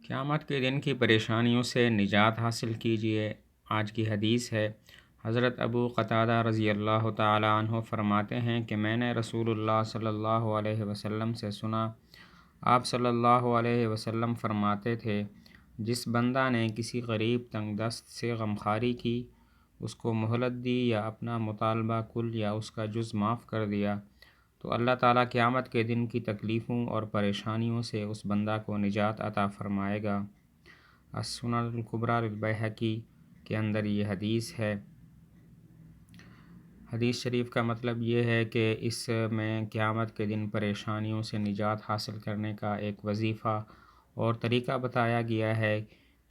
قیامت کے دن کی پریشانیوں سے نجات حاصل کیجیے۔ آج کی حدیث ہے، حضرت ابو قتادہ رضی اللہ تعالی عنہ فرماتے ہیں کہ میں نے رسول اللہ صلی اللہ علیہ وسلم سے سنا، آپ صلی اللہ علیہ وسلم فرماتے تھے، جس بندہ نے کسی غریب تنگ دست سے غمخواری کی، اس کو مہلت دی یا اپنا مطالبہ کل یا اس کا جز معاف کر دیا، تو اللہ تعالیٰ قیامت کے دن کی تکلیفوں اور پریشانیوں سے اس بندہ کو نجات عطا فرمائے گا۔ السنن الکبریٰ للبیہقی کے اندر یہ حدیث ہے۔ حدیث شریف کا مطلب یہ ہے کہ اس میں قیامت کے دن پریشانیوں سے نجات حاصل کرنے کا ایک وظیفہ اور طریقہ بتایا گیا ہے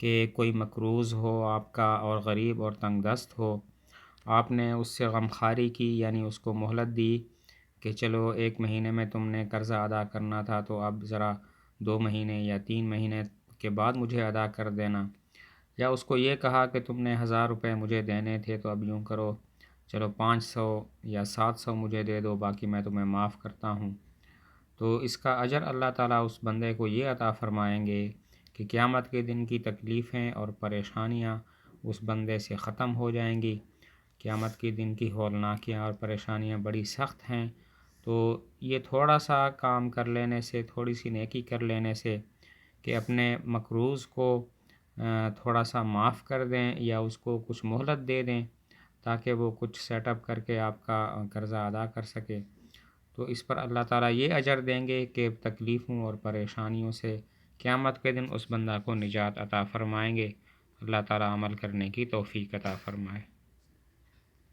کہ کوئی مقروض ہو آپ کا اور غریب اور تنگ دست ہو، آپ نے اس سے غمخواری کی، یعنی اس کو مہلت دی کہ چلو 1 مہینے میں تم نے قرضہ ادا کرنا تھا تو اب ذرا 2 مہینے یا 3 مہینے کے بعد مجھے ادا کر دینا، یا اس کو یہ کہا کہ تم نے 1000 روپے مجھے دینے تھے تو اب یوں کرو، چلو 500 یا 700 مجھے دے دو، باقی میں تمہیں معاف کرتا ہوں، تو اس کا اجر اللہ تعالیٰ اس بندے کو یہ عطا فرمائیں گے کہ قیامت کے دن کی تکلیفیں اور پریشانیاں اس بندے سے ختم ہو جائیں گی۔ قیامت کے دن کی ہولناکیاں اور پریشانیاں بڑی سخت ہیں، تو یہ تھوڑا سا کام کر لینے سے، تھوڑی سی نیکی کر لینے سے کہ اپنے مقروض کو تھوڑا سا معاف کر دیں یا اس کو کچھ مہلت دے دیں تاکہ وہ کچھ سیٹ اپ کر کے آپ کا قرضہ ادا کر سکے، تو اس پر اللہ تعالیٰ یہ اجر دیں گے کہ تکلیفوں اور پریشانیوں سے قیامت کے دن اس بندہ کو نجات عطا فرمائیں گے۔ اللہ تعالیٰ عمل کرنے کی توفیق عطا فرمائے۔